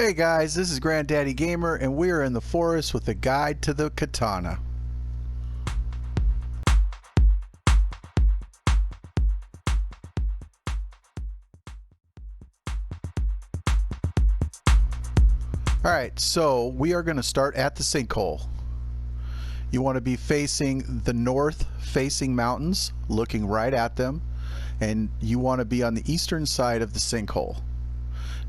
Hey guys, this is Granddaddy Gamer and we are in the forest with a guide to the Katana. Alright, so we are going to start at the sinkhole. You want to be facing the north facing mountains, looking right at them, and you want to be on the eastern side of the sinkhole.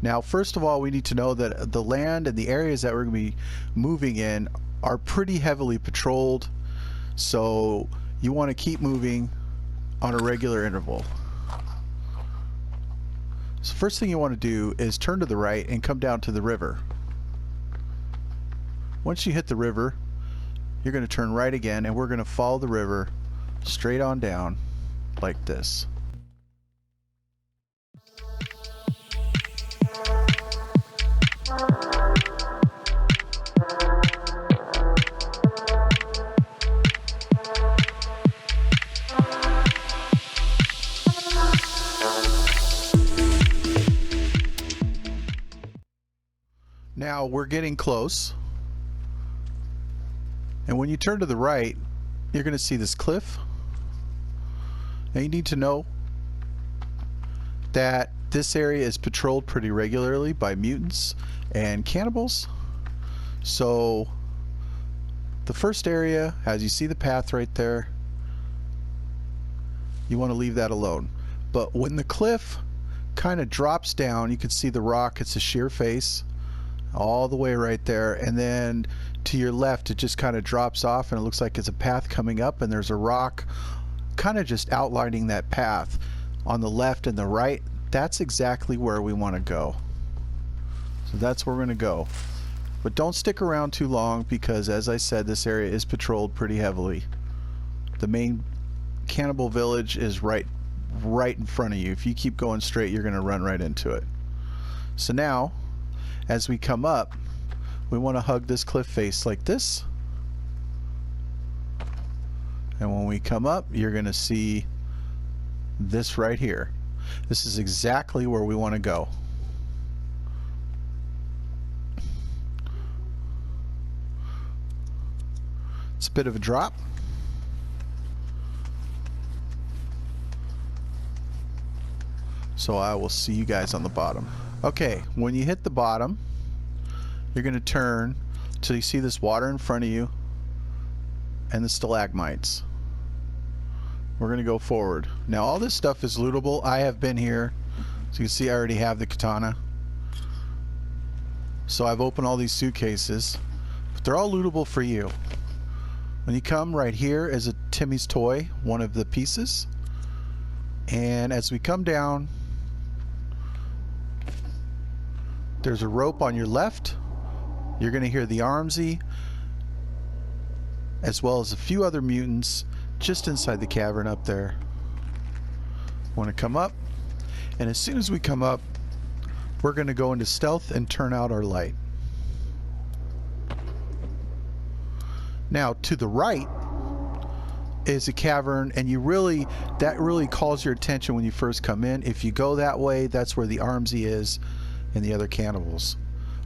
Now, first of all, we need to know that the land and the areas that we're going to be moving in are pretty heavily patrolled, so you want to keep moving on a regular interval. So first thing you want to do is turn to the right and come down to the river. Once you hit the river, you're going to turn right again, and we're going to follow the river straight on down like this. Now we're getting close, and when you turn to the right, you're going to see this cliff. Now you need to know that this area is patrolled pretty regularly by mutants and cannibals. So the first area, as you see the path right there, you want to leave that alone. But when the cliff kind of drops down, you can see the rock, it's a sheer face all the way right there, and then to your left it just kind of drops off and it looks like it's a path coming up, and there's a rock kind of just outlining that path on the left and the right. That's exactly where we want to go. So that's where we're going to go. But don't stick around too long because, as I said, this area is patrolled pretty heavily. The main cannibal village is right in front of you. If you keep going straight, you're going to run right into it. So now, as we come up, we want to hug this cliff face like this. And when we come up, you're going to see this right here. This is exactly where we want to go. It's a bit of a drop. So I will see you guys on the bottom. Okay, when you hit the bottom, you're going to turn till you see this water in front of you and the stalagmites. We're going to go forward. Now all this stuff is lootable. I have been here. So you can see I already have the katana. So I've opened all these suitcases. But they're all lootable for you. When you come, right here is a Timmy's toy, one of the pieces. And as we come down, there's a rope on your left. You're going to hear the Armsy, as well as a few other mutants just inside the cavern up there. Want to come up, and as soon as we come up, we're going to go into stealth and turn out our light. Now to the right is a cavern, and that really calls your attention when you first come in. If you go that way, that's where the Armsy is and the other cannibals.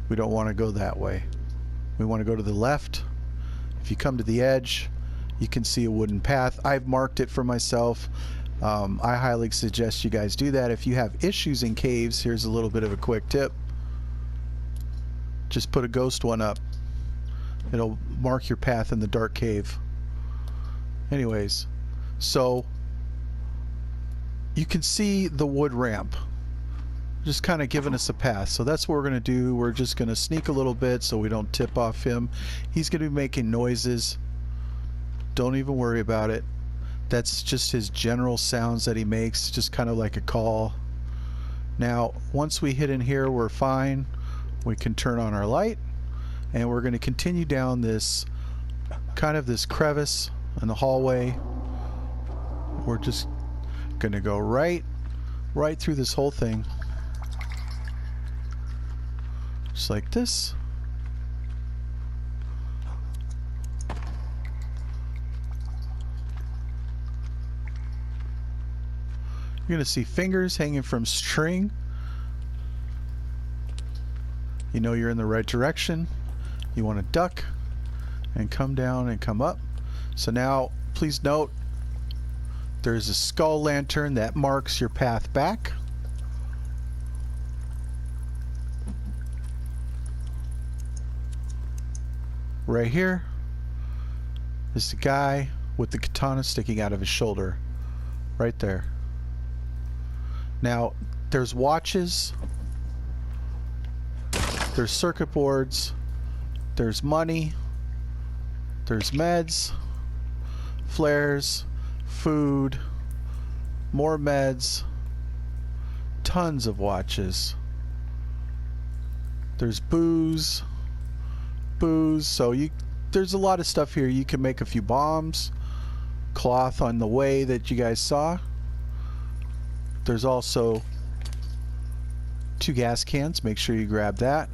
We don't want to go that way. We want to go to the left. If you come to the edge, you can see a wooden path. I've marked it for myself. I highly suggest you guys do that. If you have issues in caves, here's a little bit of a quick tip. Just put a ghost one up. It'll mark your path in the dark cave. Anyways, so you can see the wood ramp just kind of giving us a path. So that's what we're going to do. We're just going to sneak a little bit so we don't tip off him. He's going to be making noises. Don't even worry about it. That's just his general sounds that he makes, just kind of like a call. Now once we hit in here, we're fine. We can turn on our light, and we're going to continue down this kind of this crevice in the hallway. We're just going to go right through this whole thing, just like this. You're going to see fingers hanging from string. you know you're in the right direction. You want to duck and come down and come up. So now please note there's a skull lantern that marks your path back. Right here is the guy with the katana sticking out of his shoulder. Right there. Now, there's watches, there's circuit boards, there's money, there's meds, flares, food, more meds, tons of watches. There's booze, so there's a lot of stuff here. You can make a few bombs, cloth on the way that you guys saw. There's also 2 gas cans. Make sure you grab that.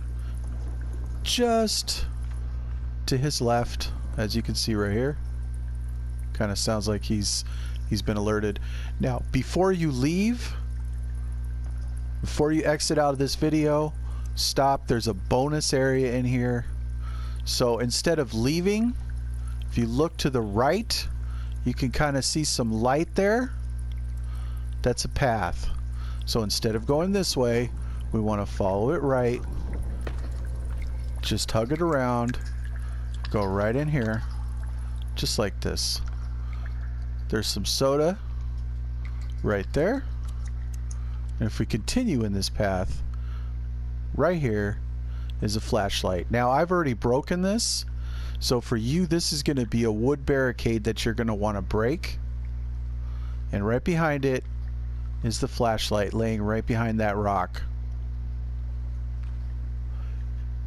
Just to his left, as you can see right here. Kind of sounds like he's been alerted. Now, before you leave, before you exit out of this video, stop. There's a bonus area in here. So instead of leaving, if you look to the right, you can kind of see some light there. That's a path. So instead of going this way, we want to follow it right. Just tug it around. Go right in here. Just like this. There's some soda right there. And if we continue in this path, right here is a flashlight. Now I've already broken this. So for you, this is going to be a wood barricade that you're going to want to break. And right behind it is the flashlight laying right behind that rock.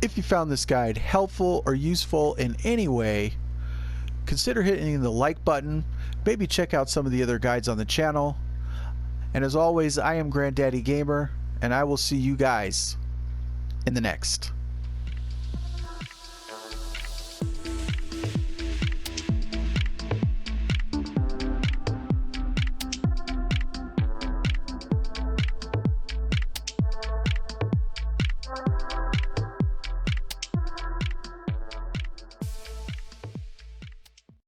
If you found this guide helpful or useful in any way, consider hitting the like button. Maybe check out some of the other guides on the channel. And as always, I am Granddaddy Gamer, and I will see you guys in the next.